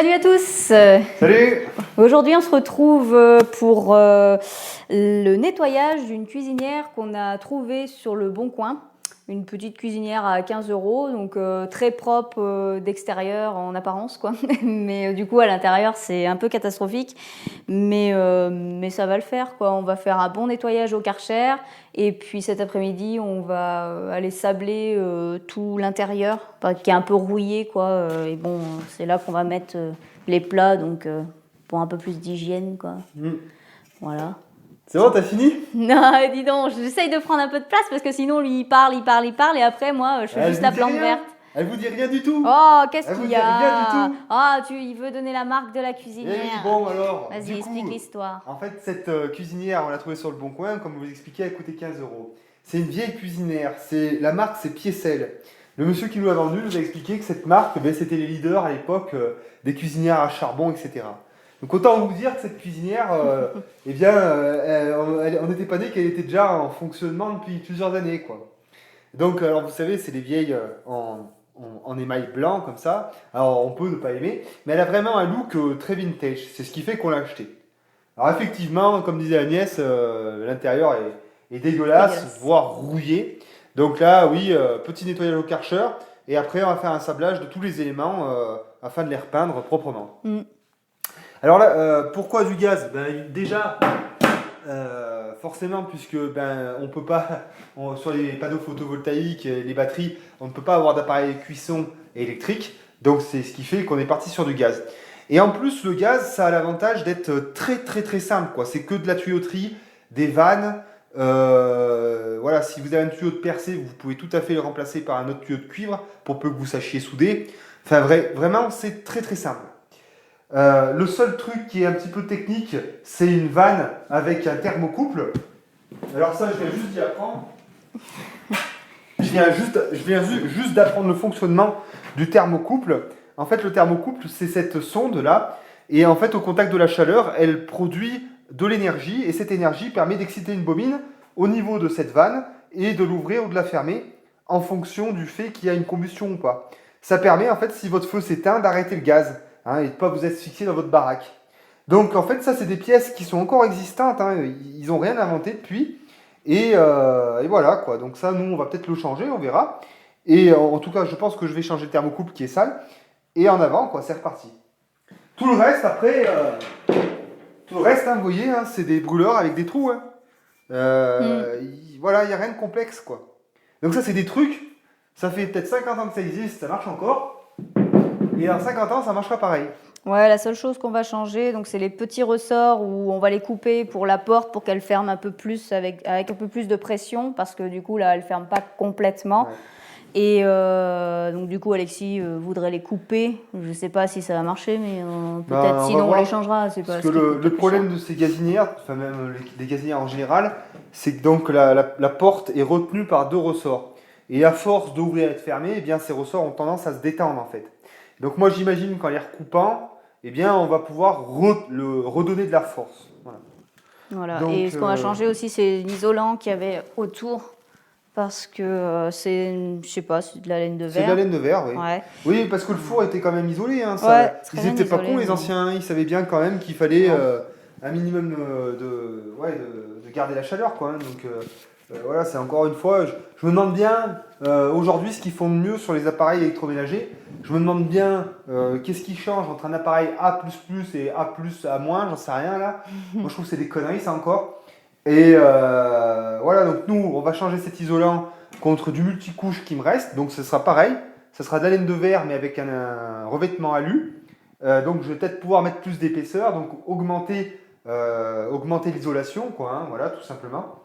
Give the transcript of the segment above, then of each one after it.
Salut à tous. Salut. Aujourd'hui, on se retrouve pour le nettoyage d'une cuisinière qu'on a trouvée sur le Bon Coin. Une petite cuisinière à 15 €, donc très propre d'extérieur en apparence, quoi. Mais du coup, à l'intérieur, c'est un peu catastrophique. Mais ça va le faire, quoi. On va faire un bon nettoyage au Karcher. Et puis cet après-midi, on va aller sabler tout l'intérieur, qui est un peu rouillé, quoi. Et bon, c'est là qu'on va mettre les plats, donc pour un peu plus d'hygiène, quoi. Voilà. C'est bon, t'as fini? Non, dis donc, j'essaye de prendre un peu de place parce que sinon, lui, il parle, et après, moi, je fais juste la plante verte. Elle vous dit rien du tout. Oh, qu'est-ce Elle qu'il vous y dit rien du a? tout. Ah, il veut donner la marque de la cuisinière. Eh oui, bon alors. Vas-y, explique l'histoire. En fait, cette cuisinière, on l'a trouvée sur le Bon Coin, comme vous expliquez, elle coûtait 15 €. C'est une vieille cuisinière. La marque, c'est Piécel. Le monsieur qui nous l'a vendu nous a expliqué que cette marque, c'était les leaders à l'époque des cuisinières à charbon, etc. Donc autant vous dire que cette cuisinière, eh bien, on n'était pas dit qu'elle était déjà en fonctionnement depuis plusieurs années, quoi. Donc, alors vous savez, c'est des vieilles en émail blanc comme ça. Alors on peut ne pas aimer, mais elle a vraiment un look très vintage. C'est ce qui fait qu'on l'a acheté. Alors effectivement, comme disait Agnès, l'intérieur est dégueulasse, voire rouillé. Donc là, oui, petit nettoyage au Karcher. Et après, on va faire un sablage de tous les éléments afin de les repeindre proprement. Alors là, pourquoi du gaz? Déjà, forcément, puisque on peut pas, sur les panneaux photovoltaïques, les batteries, on ne peut pas avoir d'appareil cuisson électrique. Donc c'est ce qui fait qu'on est parti sur du gaz. Et en plus, le gaz, ça a l'avantage d'être très très très simple, quoi. C'est que de la tuyauterie, des vannes. Voilà, si vous avez un tuyau de percée, vous pouvez tout à fait le remplacer par un autre tuyau de cuivre pour peu que vous sachiez souder. Enfin, vraiment, c'est très très simple. Le seul truc qui est un petit peu technique, c'est une vanne avec un thermocouple. Alors ça, je viens juste d'y apprendre. Je viens juste d'apprendre le fonctionnement du thermocouple. En fait, le thermocouple, c'est cette sonde-là. Et en fait, au contact de la chaleur, elle produit de l'énergie. Et cette énergie permet d'exciter une bobine au niveau de cette vanne et de l'ouvrir ou de la fermer en fonction du fait qu'il y a une combustion ou pas. Ça permet, en fait, si votre feu s'éteint, d'arrêter le gaz. Et de ne pas vous asphyxier dans votre baraque. Donc en fait ça c'est des pièces qui sont encore existantes, ils n'ont rien inventé depuis, et voilà quoi, donc ça nous on va peut-être le changer, on verra, et en tout cas je pense que je vais changer le thermocouple qui est sale, et en avant quoi, c'est reparti. Tout le reste après, vous voyez, c'est des brûleurs avec des trous, voilà, il n'y a rien de complexe quoi. Donc ça c'est des trucs, ça fait peut-être 50 ans que ça existe, ça marche encore. Et dans 50 ans, ça marchera pareil. Ouais, la seule chose qu'on va changer, donc c'est les petits ressorts où on va les couper pour la porte pour qu'elle ferme un peu plus avec un peu plus de pression parce que du coup là, elle ferme pas complètement. Ouais. Et donc du coup, Alexis voudrait les couper. Je sais pas si ça va marcher, mais peut-être sinon on les changera. C'est pas parce que le problème de ces gazinières, enfin même les gazinières en général, c'est que donc la porte est retenue par deux ressorts. Et à force d'ouvrir et de fermer, eh bien ces ressorts ont tendance à se détendre en fait. Donc moi j'imagine qu'en les recoupant, eh bien on va pouvoir redonner de la force. Voilà. Donc, et ce qu'on va changer aussi, c'est l'isolant qu'il y avait autour, parce que c'est, je sais pas, c'est de la laine de verre. C'est de la laine de verre, oui. Ouais. Oui, parce que le four était quand même isolé. Ouais, ils n'étaient pas cons les anciens, ils savaient bien quand même qu'il fallait un minimum de garder la chaleur, quoi. Donc voilà, c'est encore une fois, je me demande bien aujourd'hui ce qu'ils font de mieux sur les appareils électroménagers. Je me demande bien qu'est-ce qui change entre un appareil A++ et A+, A-, j'en sais rien là. Moi je trouve que c'est des conneries ça encore. Et voilà, donc nous on va changer cet isolant contre du multicouche qui me reste. Donc ce sera pareil, ce sera de la laine de verre mais avec un revêtement alu. Donc je vais peut-être pouvoir mettre plus d'épaisseur, donc augmenter l'isolation, quoi, voilà, tout simplement.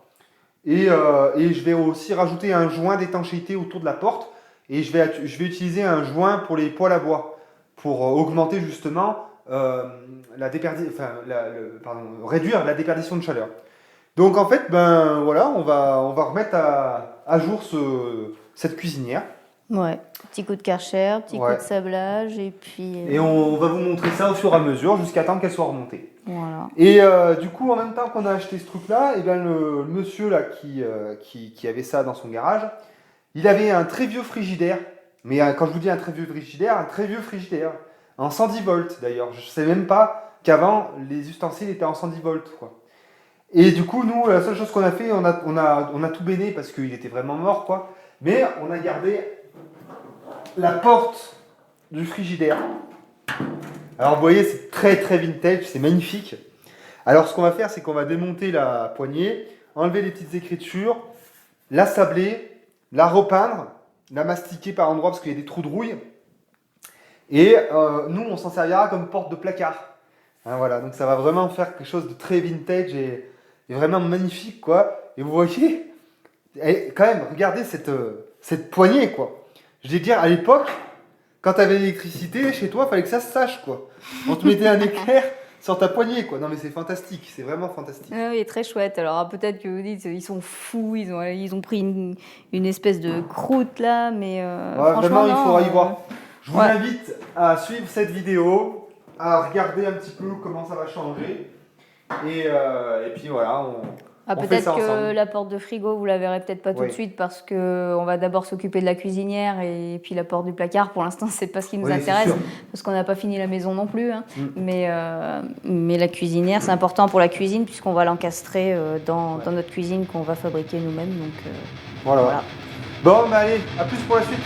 Et je vais aussi rajouter un joint d'étanchéité autour de la porte. Et je vais utiliser un joint pour les poêles à bois pour augmenter justement réduire la déperdition de chaleur. Donc en fait, voilà, on va remettre à jour cette cuisinière. Ouais, petit coup de Karcher, petit coup de sablage et puis... Et on va vous montrer ça au fur et à mesure jusqu'à temps qu'elle soit remontée. Voilà. Et du coup, en même temps qu'on a acheté ce truc-là, et bien le monsieur là qui avait ça dans son garage, il avait un très vieux frigidaire. Mais quand je vous dis un très vieux frigidaire, en 110 volts d'ailleurs. Je ne sais même pas qu'avant les ustensiles étaient en 110 volts, quoi. Et du coup, nous, la seule chose qu'on a fait, on a tout béné parce qu'il était vraiment mort, quoi. Mais on a gardé la porte du frigidaire. Alors vous voyez, c'est très très vintage, c'est magnifique. Alors ce qu'on va faire, c'est qu'on va démonter la poignée, enlever les petites écritures, la sabler, la repeindre, la mastiquer par endroits parce qu'il y a des trous de rouille. Et nous, on s'en servira comme porte de placard. Hein, voilà, donc ça va vraiment faire quelque chose de très vintage et vraiment magnifique, quoi. Et vous voyez, quand même, regardez cette poignée, quoi. Je vais dire, à l'époque, quand tu avais l'électricité chez toi, il fallait que ça se sache, quoi. On te mettait un éclair sur ta poignée, quoi. Non, mais c'est fantastique, c'est vraiment fantastique. Oui, très chouette. Alors peut-être que vous dites, ils sont fous, ils ont pris une espèce de croûte là, mais franchement, vraiment, il faudra y non, voir. Je vous invite à suivre cette vidéo, à regarder un petit peu comment ça va changer. Et puis voilà, on fait peut-être ça que ensemble. la porte de frigo, vous la verrez peut-être pas tout de suite parce que on va d'abord s'occuper de la cuisinière et puis la porte du placard. Pour l'instant, c'est pas ce qui nous intéresse parce qu'on n'a pas fini la maison non plus. Hein. Mais la cuisinière, c'est important pour la cuisine puisqu'on va l'encastrer dans notre cuisine qu'on va fabriquer nous-mêmes. Donc voilà. Bon, bah allez, à plus pour la suite.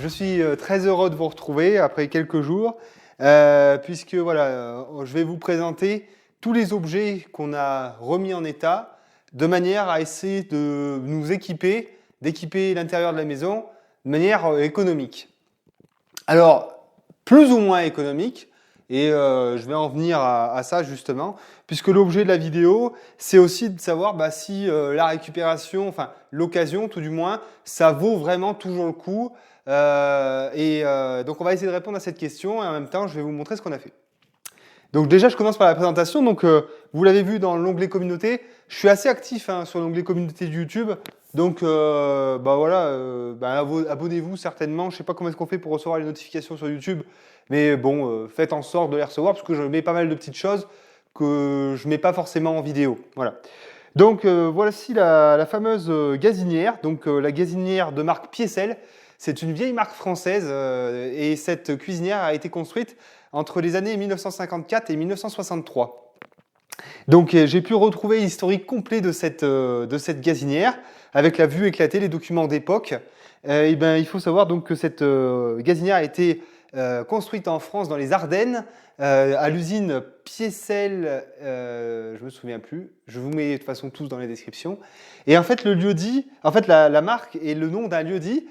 Je suis très heureux de vous retrouver après quelques jours, puisque voilà, je vais vous présenter tous les objets qu'on a remis en état, de manière à essayer de nous équiper, d'équiper l'intérieur de la maison de manière économique. Alors, plus ou moins économique, et je vais en venir à ça justement, puisque l'objet de la vidéo, c'est aussi de savoir si la récupération, enfin l'occasion tout du moins, ça vaut vraiment toujours le coup. Donc on va essayer de répondre à cette question et en même temps je vais vous montrer ce qu'on a fait. Donc déjà je commence par la présentation. Donc vous l'avez vu dans l'onglet communauté, je suis assez actif sur l'onglet communauté de YouTube. Donc abonnez-vous certainement. Je sais pas comment est-ce qu'on fait pour recevoir les notifications sur YouTube, mais bon faites en sorte de les recevoir parce que je mets pas mal de petites choses que je mets pas forcément en vidéo. Voilà. Donc voici la fameuse gazinière. Donc la gazinière de marque Piécel. C'est une vieille marque française et cette cuisinière a été construite entre les années 1954 et 1963. Donc j'ai pu retrouver l'historique complet de cette gazinière avec la vue éclatée, les documents d'époque. Il faut savoir donc que cette gazinière a été construite en France dans les Ardennes à l'usine Piécel, je me souviens plus, je vous mets de toute façon tous dans les descriptions. Et en fait le lieu-dit, la marque est le nom d'un lieu-dit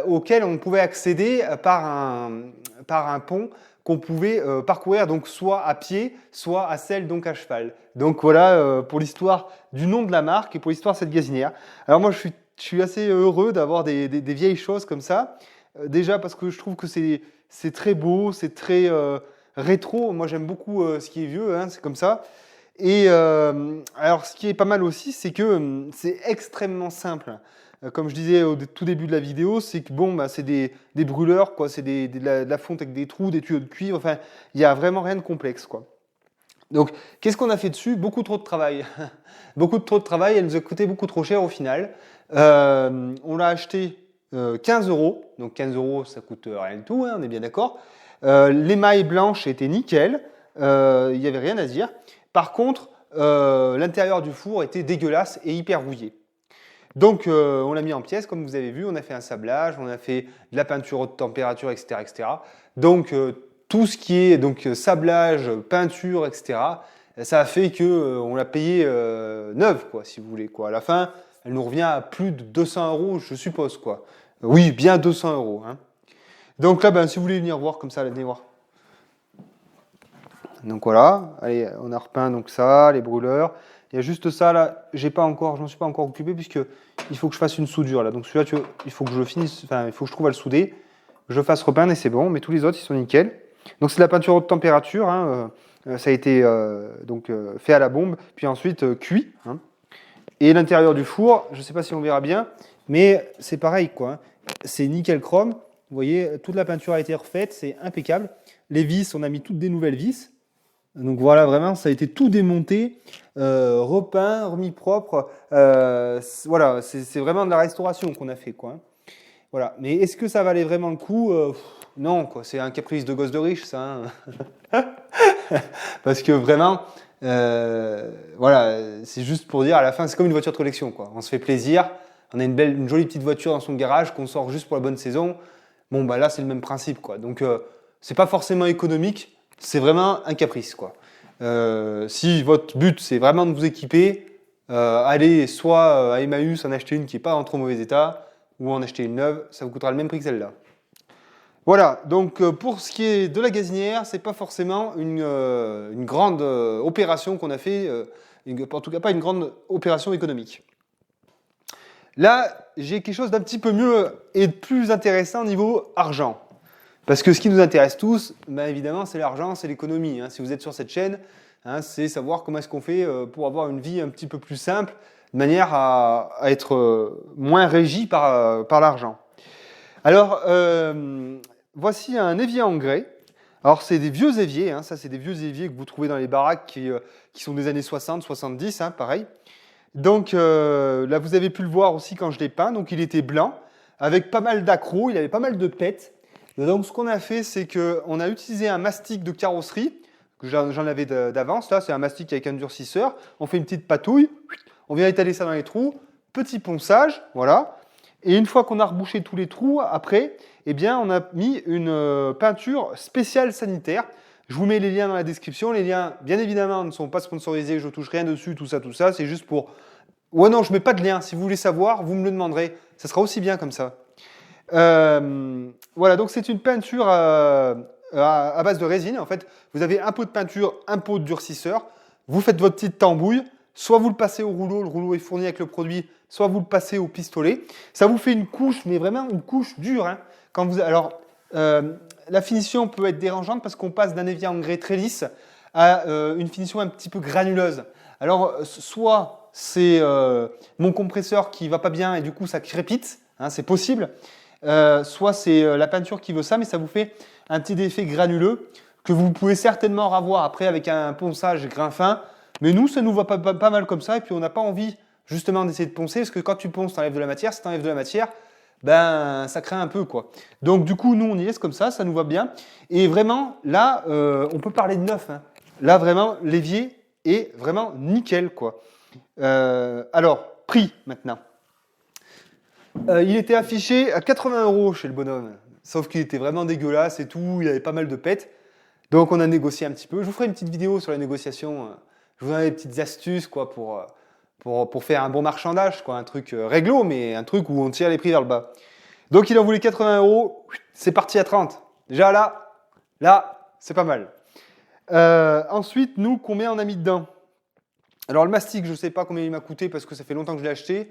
auquel on pouvait accéder par un pont qu'on pouvait parcourir donc soit à pied, soit à selle, donc à cheval. Donc voilà pour l'histoire du nom de la marque et pour l'histoire de cette gazinière. Alors moi je suis assez heureux d'avoir des vieilles choses comme ça. Déjà parce que je trouve que c'est très beau, c'est très rétro. Moi j'aime beaucoup ce qui est vieux, c'est comme ça. Et alors, ce qui est pas mal aussi, c'est que c'est extrêmement simple. Comme je disais au tout début de la vidéo, c'est que bon, bah, c'est des brûleurs, quoi. C'est de la fonte avec des trous, des tuyaux de cuivre. Enfin, il n'y a vraiment rien de complexe, quoi. Donc, qu'est-ce qu'on a fait dessus? Beaucoup trop de travail. Beaucoup trop de travail, elle nous a coûté beaucoup trop cher au final. On l'a acheté 15 euros. Donc 15 euros, ça coûte rien du tout, hein, on est bien d'accord. L'émail blanche était nickel. Il n'y avait rien à dire. Par contre, l'intérieur du four était dégueulasse et hyper rouillé. Donc, on l'a mis en pièces, comme vous avez vu. On a fait un sablage, on a fait de la peinture haute température, etc., etc. Donc, tout ce qui est donc sablage, peinture, etc., ça a fait que on l'a payé neuve, quoi, si vous voulez, quoi. À la fin, elle nous revient à plus de 200 euros, je suppose, quoi. Oui, bien 200 euros. Hein. Donc là, ben, si vous voulez venir voir comme ça, venez voir. Donc voilà, allez, on a repeint donc ça, les brûleurs. Il y a juste ça là, je m'en suis pas encore occupé puisque il faut que je fasse une soudure là. Donc celui-là, il faut que je le finisse, enfin il faut que je trouve à le souder, je le fasse repeindre et c'est bon. Mais tous les autres, ils sont nickel. Donc c'est de la peinture haute température. Hein, ça a été fait à la bombe, puis ensuite cuit. Hein. Et l'intérieur du four, je ne sais pas si on verra bien, mais c'est pareil quoi. Hein. C'est nickel chrome. Vous voyez, toute la peinture a été refaite, c'est impeccable. Les vis, on a mis toutes des nouvelles vis. Donc voilà, vraiment, ça a été tout démonté, repeint, remis propre. Voilà, c'est vraiment de la restauration qu'on a fait, quoi. Hein. Voilà. Mais est-ce que ça valait vraiment le coup? Non, quoi. C'est un caprice de gosse de riche, ça. Hein. Parce que vraiment, voilà, c'est juste pour dire à la fin, c'est comme une voiture de collection, quoi. On se fait plaisir, on a une jolie petite voiture dans son garage qu'on sort juste pour la bonne saison. Bon, bah là, c'est le même principe, quoi. Donc, c'est pas forcément économique. C'est vraiment un caprice, quoi. Si votre but, c'est vraiment de vous équiper, allez soit à Emmaüs en acheter une qui n'est pas en trop mauvais état, ou en acheter une neuve, ça vous coûtera le même prix que celle-là. Voilà, donc pour ce qui est de la gazinière, c'est pas forcément une grande opération qu'on a fait, en tout cas pas une grande opération économique. Là, j'ai quelque chose d'un petit peu mieux et de plus intéressant au niveau argent. Parce que ce qui nous intéresse tous, ben évidemment, c'est l'argent, c'est l'économie. Hein. Si vous êtes sur cette chaîne, hein, c'est savoir comment est-ce qu'on fait pour avoir une vie un petit peu plus simple, de manière à être moins régi par l'argent. Alors, voici un évier en grès. Alors, c'est des vieux éviers. Hein, ça, c'est des vieux éviers que vous trouvez dans les baraques qui sont des années 60, 70, hein, pareil. Donc, là, vous avez pu le voir aussi quand je l'ai peint. Donc, il était blanc, avec pas mal d'accros, il avait pas mal de pètes. Donc, ce qu'on a fait, c'est qu'on a utilisé un mastic de carrosserie, que j'en avais d'avance. Là, c'est un mastic avec un durcisseur. On fait une petite patouille, on vient étaler ça dans les trous, petit ponçage, voilà. Et une fois qu'on a rebouché tous les trous, après, eh bien, on a mis une peinture spéciale sanitaire. Je vous mets les liens dans la description. Les liens, bien évidemment, ne sont pas sponsorisés, je ne touche rien dessus, tout ça. C'est juste pour... Ouais, non, je ne mets pas de lien. Si vous voulez savoir, vous me le demanderez. Ça sera aussi bien comme ça. Voilà, donc c'est une peinture à base de résine. En fait, vous avez un pot de peinture, un pot de durcisseur. Vous faites votre petite tambouille. Soit vous le passez au rouleau, le rouleau est fourni avec le produit, soit vous le passez au pistolet. Ça vous fait une couche, mais vraiment une couche dure. Hein. Alors, la finition peut être dérangeante parce qu'on passe d'un évier en grès très lisse à une finition un petit peu granuleuse. Alors, soit c'est mon compresseur qui va pas bien et du coup ça crépite, hein, c'est possible. Soit c'est la peinture qui veut ça, mais ça vous fait un petit effet granuleux que vous pouvez certainement revoir après avec un ponçage grain fin. Mais nous, ça nous va pas mal comme ça, et puis on n'a pas envie justement d'essayer de poncer, parce que quand tu ponces, tu enlèves de la matière. Si tu enlèves de la matière, ben ça craint un peu, quoi. Donc du coup, nous, on y laisse comme ça nous va bien. Et vraiment, là, on peut parler de neuf. Hein. Là, vraiment, l'évier est vraiment nickel, quoi. Alors, prix maintenant. Il était affiché à 80 € chez le bonhomme, sauf qu'il était vraiment dégueulasse et tout, il avait pas mal de pètes. Donc on a négocié un petit peu. Je vous ferai une petite vidéo sur la négociation. Je vous donne des petites astuces quoi, pour faire un bon marchandage, quoi, un truc réglo, mais un truc où on tire les prix vers le bas. Donc il en voulait 80 €, c'est parti à 30. Déjà là, c'est pas mal. Ensuite, nous, combien on a mis dedans? Alors le mastic, je ne sais pas combien il m'a coûté parce que ça fait longtemps que je l'ai acheté.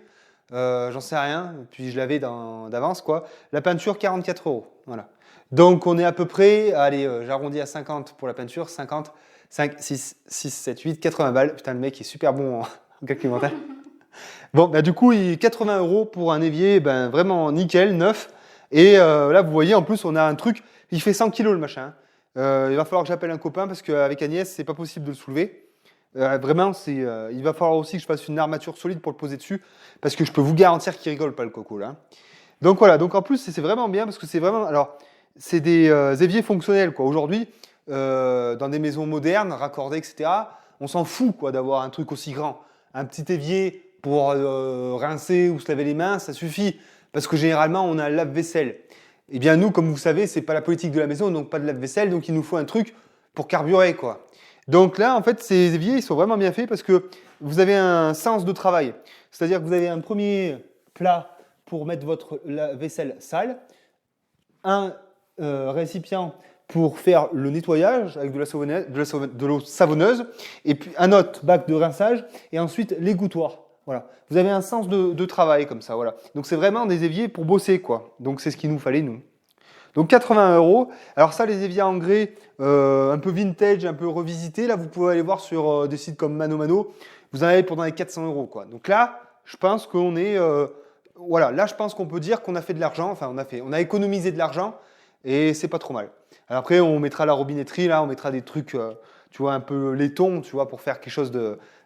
J'en sais rien, puis je l'avais d'avance, quoi. La peinture, 44 €. Voilà. Donc on est à peu près, allez, j'arrondis à 50 pour la peinture, 50 5, 6, 6, 7, 8, 80 balles. Putain, le mec est super bon en calcul mental. Bon, bah, du coup, 80 € pour un évier, ben, vraiment nickel, neuf. Et là, vous voyez, en plus, on a un truc, il fait 100 kilos le machin. Il va falloir que j'appelle un copain parce qu'avec Agnès, c'est pas possible de le soulever. Vraiment, il va falloir aussi que je fasse une armature solide pour le poser dessus parce que je peux vous garantir qu'il rigole pas le coco là. Donc voilà, donc en plus, c'est vraiment bien parce que c'est vraiment. Alors, c'est des éviers fonctionnels quoi. Aujourd'hui, dans des maisons modernes, raccordées, etc., on s'en fout quoi d'avoir un truc aussi grand. Un petit évier pour rincer ou se laver les mains, ça suffit. Parce que généralement, on a un lave-vaisselle. Eh bien, nous, comme vous savez, c'est pas la politique de la maison, donc pas de lave-vaisselle, donc il nous faut un truc pour carburer, quoi. Donc là, en fait, ces éviers, ils sont vraiment bien faits parce que vous avez un sens de travail. C'est-à-dire que vous avez un premier plat pour mettre votre vaisselle sale, un récipient pour faire le nettoyage avec de l'eau savonneuse, et puis un autre bac de rinçage, et ensuite l'égouttoir. Voilà. Vous avez un sens de travail comme ça, voilà. Donc c'est vraiment des éviers pour bosser, quoi. Donc c'est ce qu'il nous fallait, nous. Donc 80 €. Alors ça, les éviers en grès, un peu vintage, un peu revisité, là vous pouvez aller voir sur des sites comme Mano Mano. Vous en avez pour dans les 400 €, quoi. Donc là, je pense qu'on est, voilà, là je pense qu'on peut dire qu'on a fait de l'argent. Enfin, on a économisé de l'argent et c'est pas trop mal. Alors après, on mettra la robinetterie, là, on mettra des trucs, tu vois, un peu laiton, tu vois, pour faire quelque chose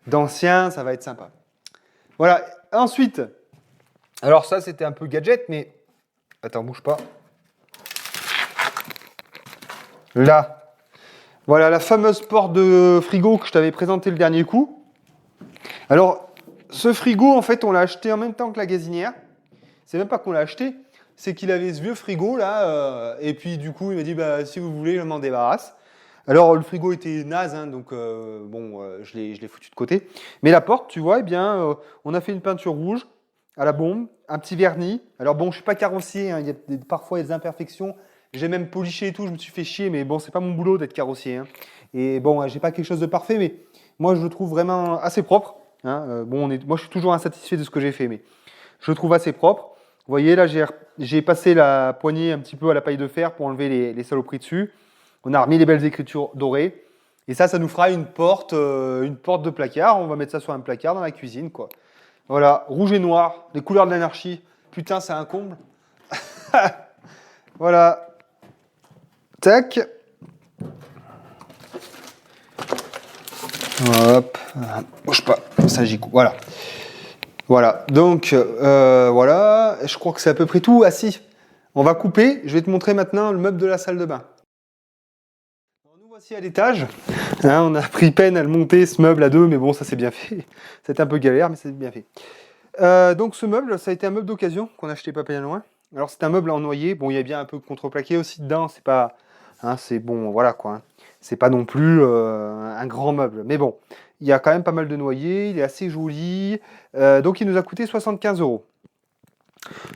d'ancien, ça va être sympa. Voilà. Ensuite, alors ça c'était un peu gadget, mais attends, bouge pas. Là, voilà la fameuse porte de frigo que je t'avais présentée le dernier coup. Alors, ce frigo, en fait, on l'a acheté en même temps que la gazinière. C'est même pas qu'on l'a acheté, c'est qu'il avait ce vieux frigo là, et puis du coup, il m'a dit bah si vous voulez, je m'en débarrasse. Alors le frigo était naze, hein, donc bon, je l'ai foutu de côté. Mais la porte, tu vois, eh bien, on a fait une peinture rouge à la bombe, un petit vernis. Alors bon, je suis pas carrossier, hein, parfois il y a des imperfections. J'ai même poliché et tout, je me suis fait chier, mais bon, c'est pas mon boulot d'être carrossier. Hein. Et bon, j'ai pas quelque chose de parfait, mais moi je le trouve vraiment assez propre. Hein. Bon, moi je suis toujours insatisfait de ce que j'ai fait, mais je le trouve assez propre. Vous voyez, là, j'ai passé la poignée un petit peu à la paille de fer pour enlever les saloperies dessus. On a remis les belles écritures dorées. Et ça nous fera une porte de placard. On va mettre ça sur un placard dans la cuisine, quoi. Voilà, rouge et noir, les couleurs de l'anarchie. Putain, c'est un comble. Voilà. Tac. Hop. Bouge pas. Ça, j'y coupe. Voilà. Voilà. Donc, voilà. Je crois que c'est à peu près tout. Ah si. On va couper. Je vais te montrer maintenant le meuble de la salle de bain. Nous voici à l'étage. Hein, on a pris peine à le monter, ce meuble à deux, mais bon, ça c'est bien fait. C'est un peu galère, mais c'est bien fait. Donc ce meuble, ça a été un meuble d'occasion qu'on a acheté pas bien loin. Alors c'est un meuble en noyer. Bon, il y a bien un peu de contreplaqué aussi dedans. C'est pas, hein, c'est bon, voilà quoi. Hein. C'est pas non plus un grand meuble, mais bon, il y a quand même pas mal de noyer. Il est assez joli. Donc il nous a coûté 75 €.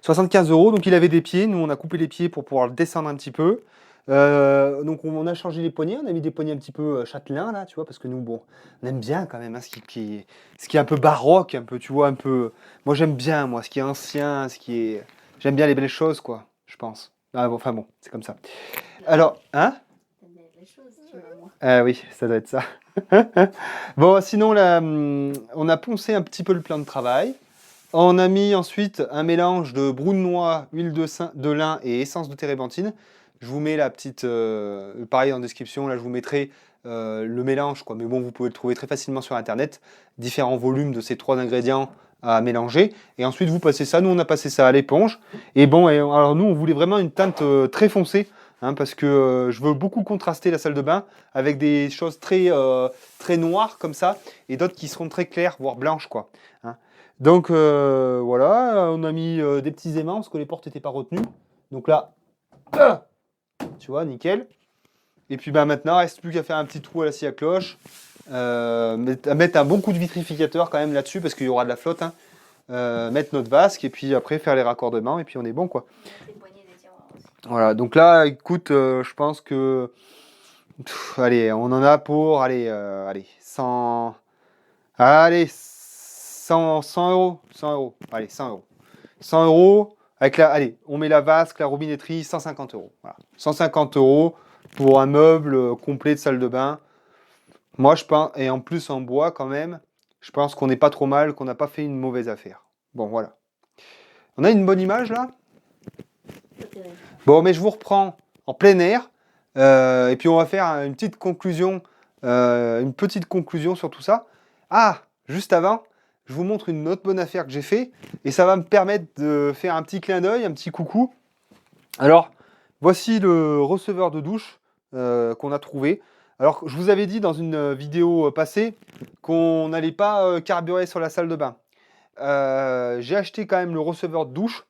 75 €. Donc il avait des pieds. Nous on a coupé les pieds pour pouvoir le descendre un petit peu. Donc on a changé les poignées, on a mis des poignées un petit peu châtelain là, tu vois, parce que nous bon, on aime bien quand même hein, ce qui est un peu baroque, un peu, tu vois, un peu. Moi j'aime bien moi ce qui est ancien, j'aime bien les belles choses quoi, je pense. Ah, bon, enfin bon, c'est comme ça. Alors, hein? Oui, ça doit être ça. Bon, sinon là, on a poncé un petit peu le plan de travail. On a mis ensuite un mélange de brou de noix, huile de lin et essence de térébenthine. Je vous mets la petite, pareil en description, là je vous mettrai le mélange, quoi. Mais bon, vous pouvez le trouver très facilement sur internet, différents volumes de ces 3 ingrédients à mélanger. Et ensuite vous passez ça, nous on a passé ça à l'éponge. Et bon, alors nous on voulait vraiment une teinte très foncée, hein, parce que je veux beaucoup contraster la salle de bain avec des choses très, très noires comme ça, et d'autres qui seront très claires, voire blanches, quoi. Hein. Donc voilà, on a mis des petits aimants parce que les portes n'étaient pas retenues. Donc là, tu vois, nickel. Et puis bah, maintenant, il ne reste plus qu'à faire un petit trou à la scie à cloche. À mettre un bon coup de vitrificateur quand même là-dessus parce qu'il y aura de la flotte. Hein. Mettre notre vasque et puis après faire les raccordements et puis on est bon quoi. Voilà, donc là, écoute, je pense que... allez, on en a pour... Allez, 100... Allez, 100 €. 100 €. Allez, 100 €. 100 €. Allez, on met la vasque, la robinetterie, 150 €. Voilà. 150 € pour un meuble complet de salle de bain. Moi, je pense, et en plus en bois quand même, je pense qu'on n'est pas trop mal, qu'on n'a pas fait une mauvaise affaire. Bon, voilà. On a une bonne image là? Bon, mais je vous reprends en plein air, et puis on va faire une petite conclusion sur tout ça. Ah, juste avant, je vous montre une autre bonne affaire que j'ai fait, et ça va me permettre de faire un petit clin d'œil, un petit coucou. Alors, voici le receveur de douche qu'on a trouvé. Alors, je vous avais dit dans une vidéo passée qu'on n'allait pas carburer sur la salle de bain. J'ai acheté quand même le receveur de douche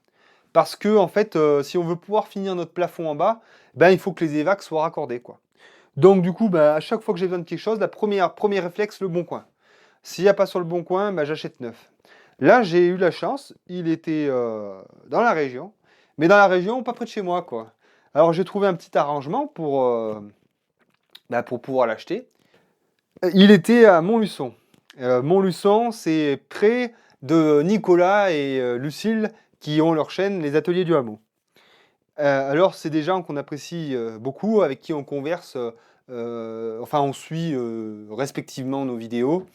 parce que, en fait, si on veut pouvoir finir notre plafond en bas, ben, il faut que les évacs soient raccordés, quoi. Donc, du coup, ben, à chaque fois que j'ai besoin de quelque chose, premier réflexe, le bon coin. S'il n'y a pas sur le bon coin, ben, j'achète neuf. Là, j'ai eu la chance, il était dans la région, mais dans la région, pas près de chez moi, quoi. Alors, j'ai trouvé un petit arrangement pour pouvoir l'acheter. Il était à Montluçon. Montluçon, c'est près de Nicolas et Lucille qui ont leur chaîne Les Ateliers du Hameau. Alors, c'est des gens qu'on apprécie beaucoup, avec qui on converse, enfin, on suit respectivement nos vidéos.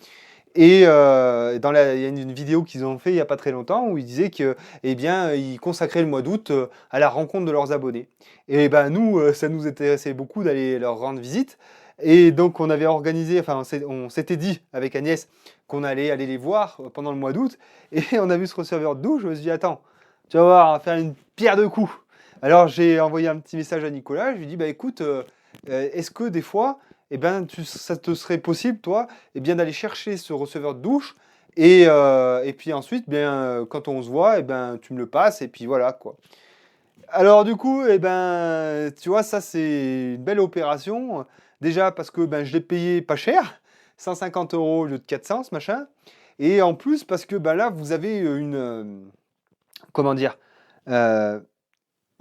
Et il y a une vidéo qu'ils ont fait il n'y a pas très longtemps où ils disaient que, eh bien, ils consacraient le mois d'août à la rencontre de leurs abonnés. Et ben nous, ça nous intéressait beaucoup d'aller leur rendre visite. Et donc on avait organisé, enfin on s'était dit avec Agnès qu'on allait aller les voir pendant le mois d'août. Et on a vu ce receveur de douche. Je me suis dit attends, tu vas voir, on va faire une pierre de coups. Alors j'ai envoyé un petit message à Nicolas. Je lui ai dit bah écoute, est-ce que des fois eh ben, ça te serait possible, toi, eh bien, d'aller chercher ce receveur de douche et puis ensuite, bien, quand on se voit, eh ben, tu me le passes et puis voilà, quoi. Alors du coup, eh ben, tu vois, ça c'est une belle opération. Déjà parce que ben, je l'ai payé pas cher, 150 € au lieu de 400, ce machin. Et en plus parce que ben, là, vous avez comment dire, euh,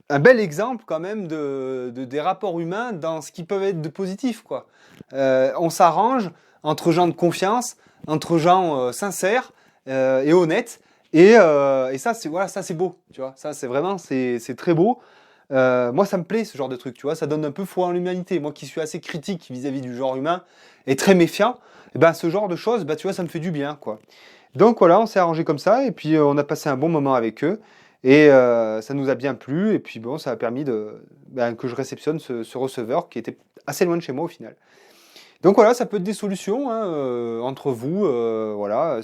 un bel exemple quand même des rapports humains dans ce qui peut être de positif, quoi. On s'arrange entre gens de confiance, entre gens sincères et honnêtes. Et ça, c'est voilà, ça c'est beau, tu vois. Ça, c'est vraiment, c'est très beau. Moi, ça me plaît ce genre de truc, tu vois. Ça donne un peu foi en l'humanité. Moi, qui suis assez critique vis-à-vis du genre humain et très méfiant, et ben ce genre de choses, ben, tu vois, ça me fait du bien, quoi. Donc voilà, on s'est arrangé comme ça et puis on a passé un bon moment avec eux. Et ça nous a bien plu. Et puis bon, ça a permis que je réceptionne ce receveur qui était assez loin de chez moi au final. Donc voilà, ça peut être des solutions hein, entre vous. Voilà,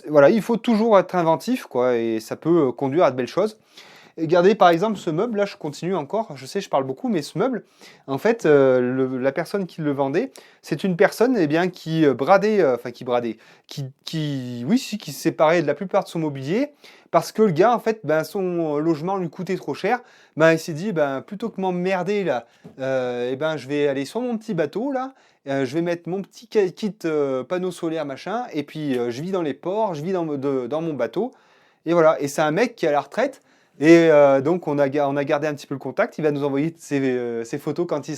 voilà, il faut toujours être inventif, quoi, et ça peut conduire à de belles choses. Et regardez par exemple ce meuble, là je continue encore, je sais je parle beaucoup, mais ce meuble, en fait, la personne qui le vendait, c'est une personne eh bien, qui bradait, oui, si, qui se séparait de la plupart de son mobilier, parce que le gars, en fait, ben, son logement lui coûtait trop cher, ben, il s'est dit, ben, plutôt que m'emmerder là, eh ben, je vais aller sur mon petit bateau là, je vais mettre mon petit kit panneau solaire machin, et puis je vis dans les ports, je vis dans mon bateau, et voilà, et c'est un mec qui est à la retraite, et donc on a gardé un petit peu le contact. Il va nous envoyer ses photos quand il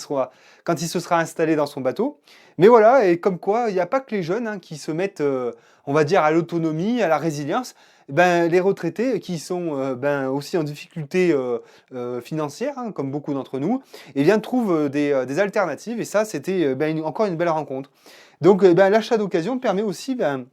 se sera installé dans son bateau. Mais voilà, et comme quoi, il n'y a pas que les jeunes hein, qui se mettent, on va dire, à l'autonomie, à la résilience. Ben, les retraités qui sont ben, aussi en difficulté financière, hein, comme beaucoup d'entre nous, eh bien, trouvent des alternatives. Et ça, c'était ben, encore une belle rencontre. Donc ben, l'achat d'occasion permet aussi ben,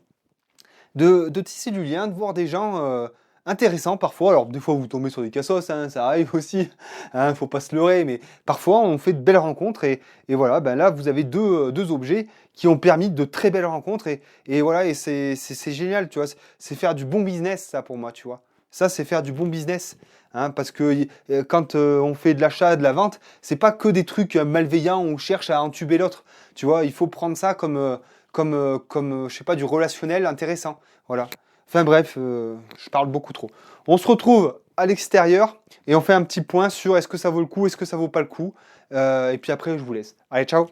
de tisser du lien, de voir des gens intéressants parfois. Alors des fois vous tombez sur des cassos, hein, ça arrive aussi, hein, faut pas se leurrer, mais parfois on fait de belles rencontres et voilà, ben là vous avez deux objets qui ont permis de très belles rencontres et voilà, et c'est génial, tu vois, c'est faire du bon business ça pour moi, tu vois. Ça c'est faire du bon business. Hein, parce que quand on fait de l'achat, de la vente, c'est pas que des trucs malveillants où on cherche à entuber l'autre. Tu vois, il faut prendre ça comme je sais pas, du relationnel intéressant. Voilà. Enfin bref, je parle beaucoup trop. On se retrouve à l'extérieur et on fait un petit point sur est-ce que ça vaut le coup, est-ce que ça vaut pas le coup. Et puis après, je vous laisse. Allez, ciao.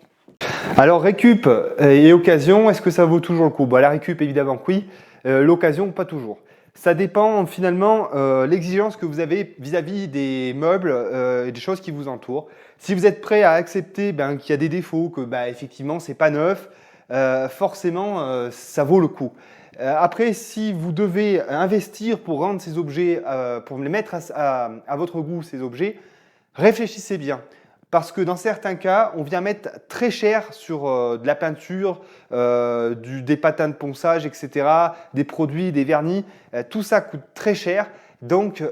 Alors récup et occasion, est-ce que ça vaut toujours le coup? Bon, la récup, évidemment, oui. L'occasion, pas toujours. Ça dépend finalement l'exigence que vous avez vis-à-vis des meubles et des choses qui vous entourent. Si vous êtes prêt à accepter ben, qu'il y a des défauts, que ben, effectivement c'est pas neuf, forcément ça vaut le coup. Après, si vous devez investir pour rendre ces objets, pour les mettre à votre goût, ces objets, réfléchissez bien. Parce que dans certains cas, on vient mettre très cher sur de la peinture, des patins de ponçage, etc., des produits, des vernis. Tout ça coûte très cher. Donc,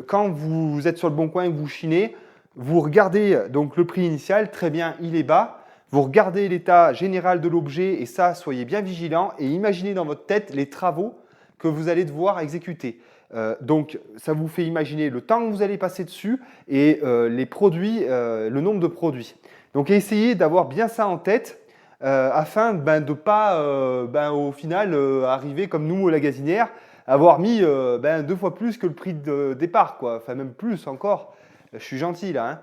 quand vous êtes sur le Bon Coin et que vous chinez, vous regardez donc le prix initial, très bien, il est bas. Vous regardez l'état général de l'objet et ça, soyez bien vigilant et imaginez dans votre tête les travaux que vous allez devoir exécuter. Donc, ça vous fait imaginer le temps que vous allez passer dessus et les produits, le nombre de produits. Donc, essayez d'avoir bien ça en tête afin de ne pas, au final, arriver comme nous, la gazinière, avoir mis 2 fois plus que le prix de départ, quoi. Enfin, même plus encore. Je suis gentil là. Hein.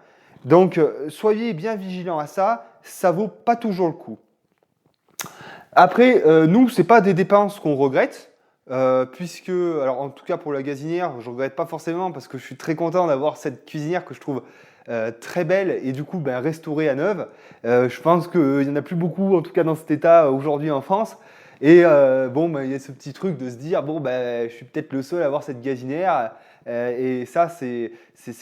Donc, soyez bien vigilants à ça. Ça ne vaut pas toujours le coup. Après, nous, ce n'est pas des dépenses qu'on regrette. Puisque, alors en tout cas pour la gazinière, je ne regrette pas forcément parce que je suis très content d'avoir cette cuisinière que je trouve très belle et du coup restaurée à neuve. Je pense qu'il n'y en a plus beaucoup, en tout cas dans cet état aujourd'hui en France. Et il y a ce petit truc de se dire, je suis peut-être le seul à avoir cette gazinière. Et ça, c'est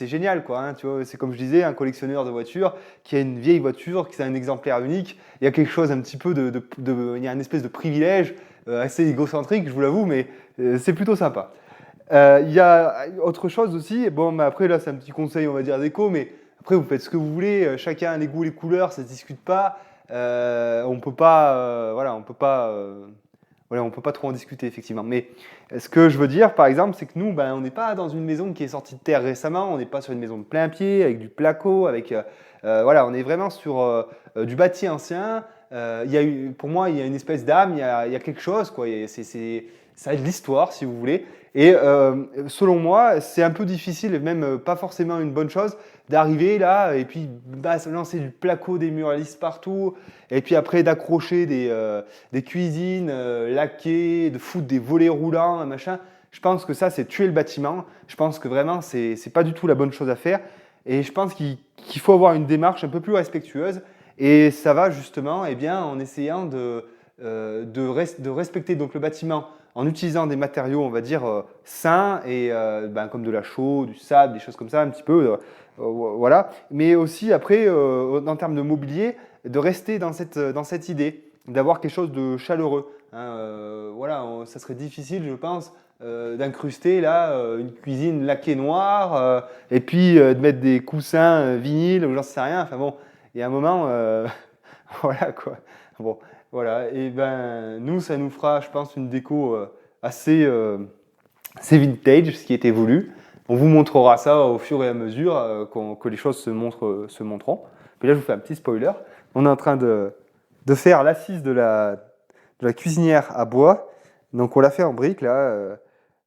génial, quoi. Hein, tu vois, c'est comme je disais, un collectionneur de voitures qui a une vieille voiture, qui a un exemplaire unique. Il y a quelque chose un petit peu il y a une espèce de privilège assez égocentrique, je vous l'avoue, mais c'est plutôt sympa. Il y a autre chose aussi, mais après là c'est un petit conseil on va dire déco, mais après vous faites ce que vous voulez, chacun a les goûts, les couleurs, ça ne se discute pas, on peut pas, on peut pas trop en discuter effectivement. Mais ce que je veux dire par exemple, c'est que nous, on n'est pas dans une maison qui est sortie de terre récemment, on n'est pas sur une maison de plein pied avec du placo, avec on est vraiment sur du bâti ancien. Pour moi, il y a une espèce d'âme, il y a quelque chose, quoi. Ça a de l'histoire, si vous voulez. Et selon moi, c'est un peu difficile, et même pas forcément une bonne chose, d'arriver là et puis lancer du placo, des muralistes partout, et puis après d'accrocher des cuisines laquées, de foutre des volets roulants, machin. Je pense que ça, c'est tuer le bâtiment. Je pense que vraiment, c'est pas du tout la bonne chose à faire. Et je pense qu'il faut avoir une démarche un peu plus respectueuse. Et ça va justement en essayant de respecter donc, le bâtiment en utilisant des matériaux, on va dire, sains, et comme de la chaux, du sable, des choses comme ça, un petit peu. Voilà. Mais aussi, après, en termes de mobilier, de rester dans cette idée, d'avoir quelque chose de chaleureux. Hein, ça serait difficile, je pense, d'incruster là une cuisine laquée noire et puis de mettre des coussins vinyles ou j'en sais rien. Enfin bon, il y a un moment, voilà quoi. Bon, voilà. Et nous, ça nous fera, je pense, une déco assez vintage, ce qui était voulu. On vous montrera ça au fur et à mesure que les choses se montreront. Puis là, je vous fais un petit spoiler. On est en train de faire l'assise de la cuisinière à bois. Donc on l'a fait en briques là.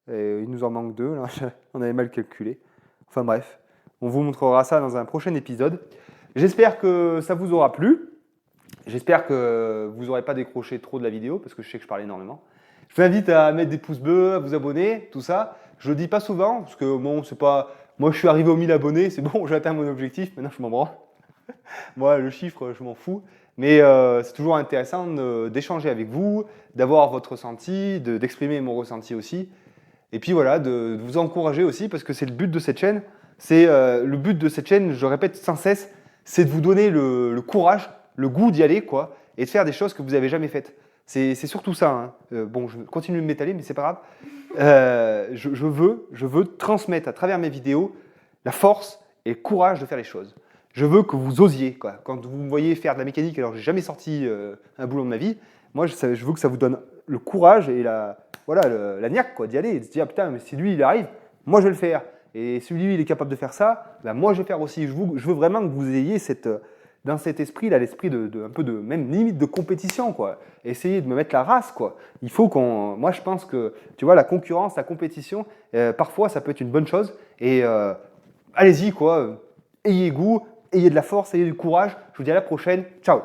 Et il nous en manque 2. Là. On avait mal calculé. Enfin bref, on vous montrera ça dans un prochain épisode. J'espère que ça vous aura plu. J'espère que vous n'aurez pas décroché trop de la vidéo parce que je sais que je parle énormément. Je vous invite à mettre des pouces bleus, à vous abonner, tout ça. Je le dis pas souvent parce que c'est pas. Moi, je suis arrivé aux 1000 abonnés, c'est bon, j'ai atteint mon objectif. Maintenant, je m'en branle. Moi, le chiffre, je m'en fous. Mais c'est toujours intéressant d'échanger avec vous, d'avoir votre ressenti, d'exprimer mon ressenti aussi. Et puis voilà, de vous encourager aussi parce que c'est le but de cette chaîne. Le but de cette chaîne, je répète sans cesse, c'est de vous donner le courage, le goût d'y aller, quoi, et de faire des choses que vous n'avez jamais faites. C'est surtout ça. Hein. Je continue de m'étaler, mais c'est pas grave. Je veux transmettre à travers mes vidéos la force et le courage de faire les choses. Je veux que vous osiez, quoi. Quand vous me voyez faire de la mécanique, alors j'ai jamais sorti un boulot de ma vie, moi je veux que ça vous donne le courage et la niaque, quoi, d'y aller, et de se dire putain, mais si lui il arrive, moi je vais le faire. Et si lui il est capable de faire ça, moi je vais faire aussi. Je veux vraiment que vous ayez dans cet esprit là, l'esprit un peu de même limite de compétition, quoi. Essayez de me mettre la race, quoi. Il faut moi je pense que tu vois la concurrence, la compétition, parfois ça peut être une bonne chose. Et allez-y, quoi. Ayez goût, ayez de la force, ayez du courage. Je vous dis à la prochaine. Ciao.